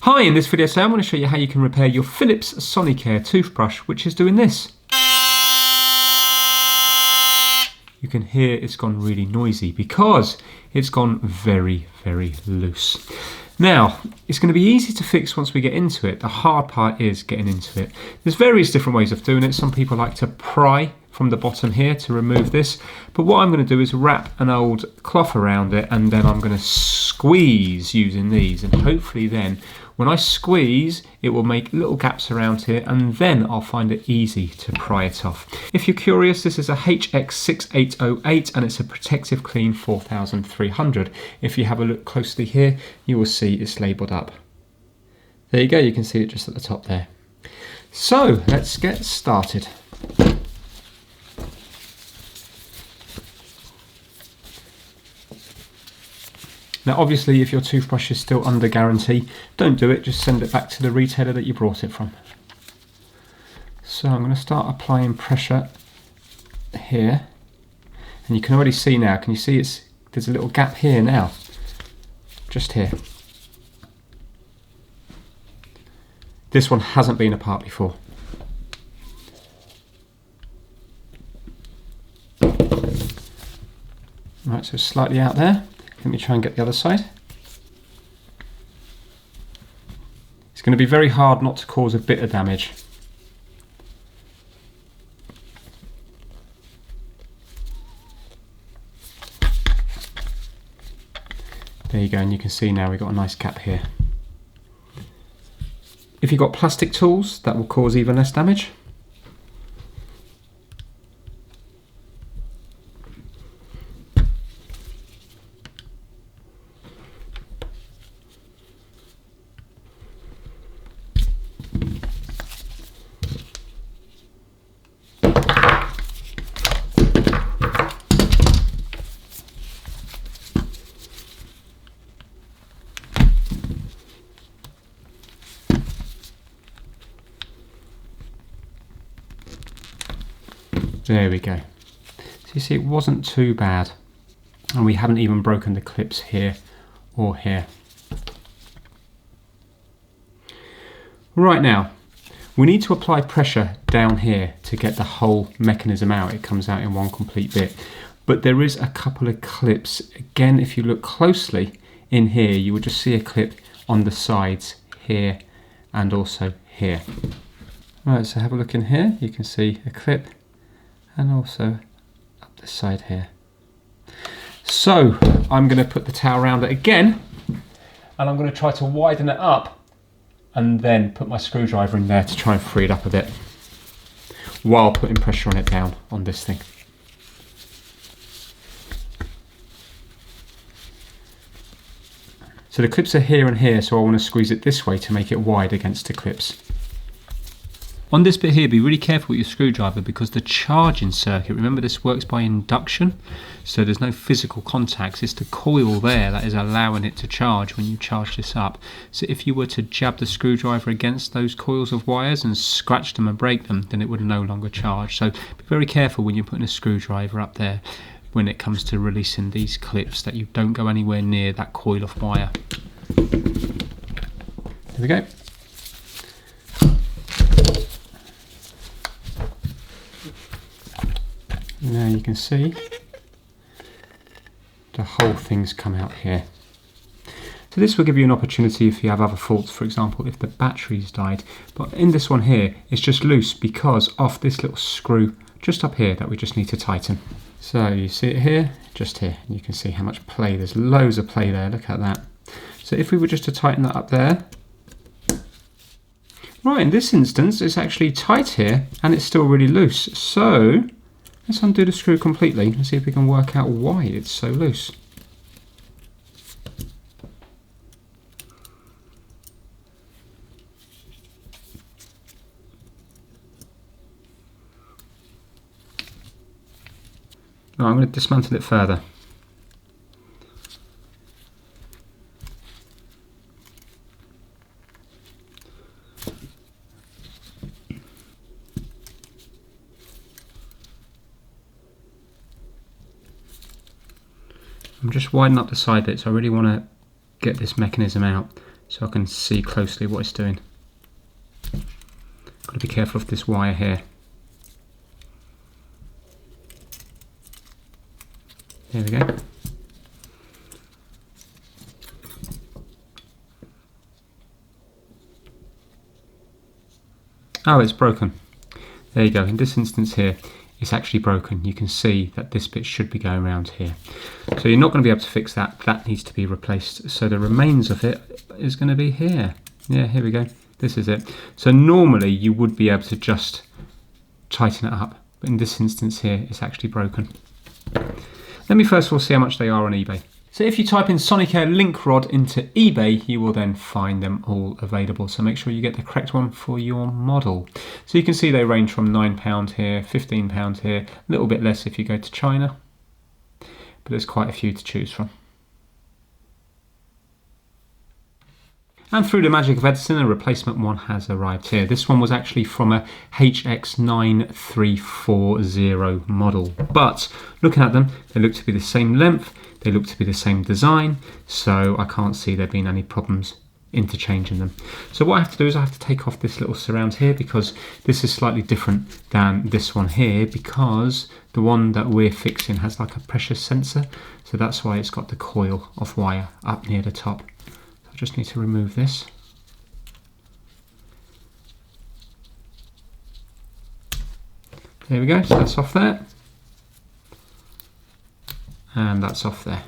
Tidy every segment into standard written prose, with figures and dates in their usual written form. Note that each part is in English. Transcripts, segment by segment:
Hi, in this video today I'm going to show you how you can repair your Philips Sonicare toothbrush, which is doing this. You can hear it's gone really noisy because it's gone very, very loose. Now, it's going to be easy to fix once we get into it. The hard part is getting into it. There's various different ways of doing it. Some people like to pry from the bottom here to remove this, but what I'm going to do is wrap an old cloth around it, and then I'm going to squeeze using these, and hopefully then when I squeeze it will make little gaps around here, and then I'll find it easy to pry it off. If you're curious, this is a HX6808 and it's a Protective Clean 4300. If you have a look closely here, you will see it's labelled up. There you go, you can see it just at the top there. So let's get started. Now obviously if your toothbrush is still under guarantee, don't do it, just send it back to the retailer that you brought it from. So I'm going to start applying pressure here, and you can already see now, can you see there's a little gap here now, just here. This one hasn't been apart before. Right, so slightly out there. Let me try and get the other side. It's going to be very hard not to cause a bit of damage. There you go, and you can see now we've got a nice gap here. If you've got plastic tools, that will cause even less damage. There we go. So you see it wasn't too bad, and we haven't even broken the clips here or here. Right, now we need to apply pressure down here to get the whole mechanism out. It comes out in one complete bit, but there is a couple of clips. Again, if you look closely in here, you will just see a clip on the sides here and also here. Right, so have a look in here. You can see a clip, and also up this side here. So I'm going to put the towel around it again, and I'm going to try to widen it up and then put my screwdriver in there to try and free it up a bit while putting pressure on it down on this thing. So the clips are here and here, so I want to squeeze it this way to make it wide against the clips. On this bit here, be really careful with your screwdriver because the charging circuit, remember this works by induction, so there's no physical contacts, it's the coil there that is allowing it to charge when you charge this up. So if you were to jab the screwdriver against those coils of wires and scratch them and break them, then it would no longer charge. So be very careful when you're putting a screwdriver up there when it comes to releasing these clips, that you don't go anywhere near that coil of wire. There we go. Now you can see the whole thing's come out here. So this will give you an opportunity if you have other faults, for example if the battery's died, but in this one here it's just loose because of this little screw just up here that we just need to tighten. So you see it here, just here, and you can see how much play, there's loads of play there, look at that. So if we were just to tighten that up there, right, in this instance it's actually tight here and it's still really loose. So let's undo the screw completely and see if we can work out why it's so loose. Right, I'm going to dismantle it further. I'm just widening up the side bit, so I really want to get this mechanism out. so I can see closely what it's doing. Got to be careful of this wire here. There we go. Oh, it's broken. There you go. In this instance here, it's actually broken. You can see that this bit should be going around here. So you're not going to be able to fix that. That needs to be replaced. So the remains of it is going to be here. Yeah, here we go. This is it. So normally you would be able to just tighten it up. But in this instance here, it's actually broken. Let me first of all see how much they are on eBay. So if you type in Sonicare link rod into eBay, you will then find them all available. So make sure you get the correct one for your model. So you can see they range from £9 here, £15 here, a little bit less if you go to China, but there's quite a few to choose from. And through the magic of Edison, a replacement one has arrived here. This one was actually from a HX6308 model, but looking at them, they look to be the same length, they look to be the same design, so I can't see there being any problems interchanging them. So what I have to do is I have to take off this little surround here, because this is slightly different than this one here, because the one that we're fixing has like a pressure sensor, so that's why it's got the coil of wire up near the top. I just need to remove this. There we go, so that's off there. And that's off there.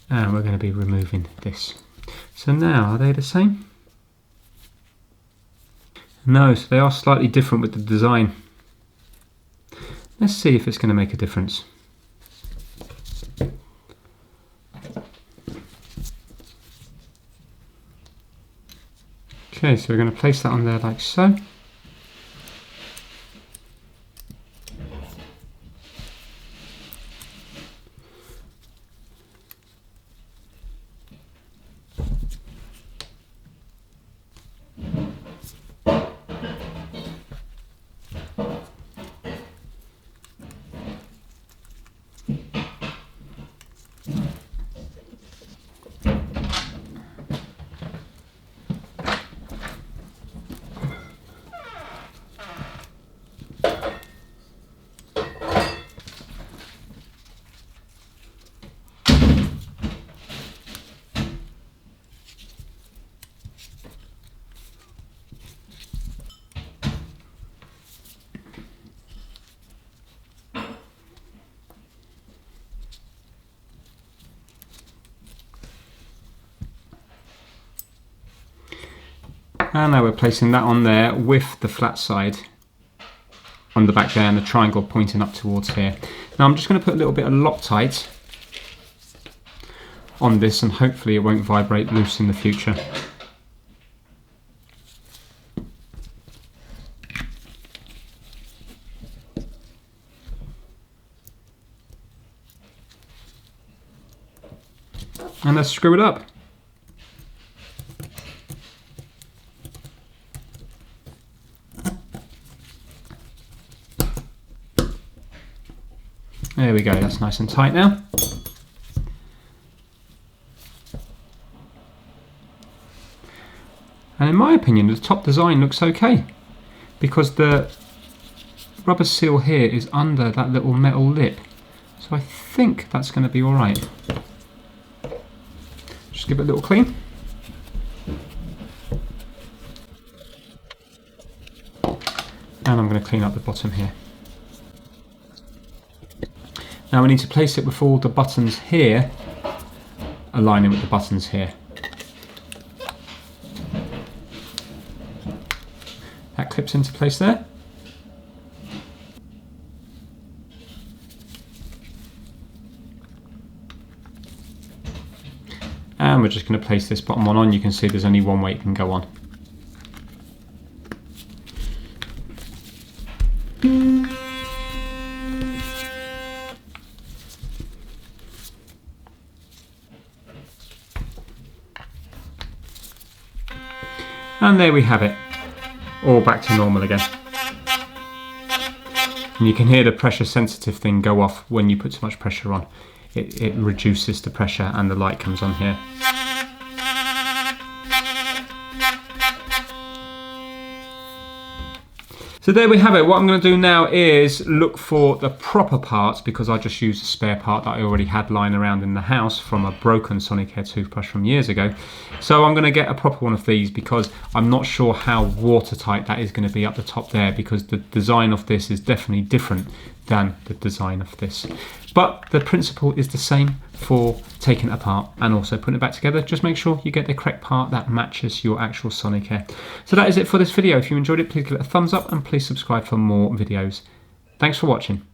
And we're going to be removing this. So now, are they the same? No, so they are slightly different with the design. Let's see if it's going to make a difference. Okay, so we're going to place that on there like so. And now we're placing that on there with the flat side on the back there and the triangle pointing up towards here. Now I'm just going to put a little bit of Loctite on this, and hopefully it won't vibrate loose in the future. And let's screw it up. There we go, that's nice and tight now. And in my opinion, the top design looks okay, because the rubber seal here is under that little metal lip. So I think that's going to be alright. Just give it a little clean. And I'm going to clean up the bottom here. Now we need to place it with all the buttons here aligning with the buttons here. That clips into place there. And we're just going to place this bottom one on. You can see there's only one way it can go on. And there we have it, all back to normal again. And you can hear the pressure sensitive thing go off when you put too much pressure on. it reduces the pressure and the light comes on here. So there we have it. What I'm going to do now is look for the proper parts, because I just used a spare part that I already had lying around in the house from a broken Sonicare toothbrush from years ago. So I'm going to get a proper one of these, because I'm not sure how watertight that is going to be up the top there, because the design of this is definitely different than the design of this. But the principle is the same for taking it apart and also putting it back together. Just make sure you get the correct part that matches your actual Sonicare. So that is it for this video. If you enjoyed it, please give it a thumbs up and please subscribe for more videos. Thanks for watching.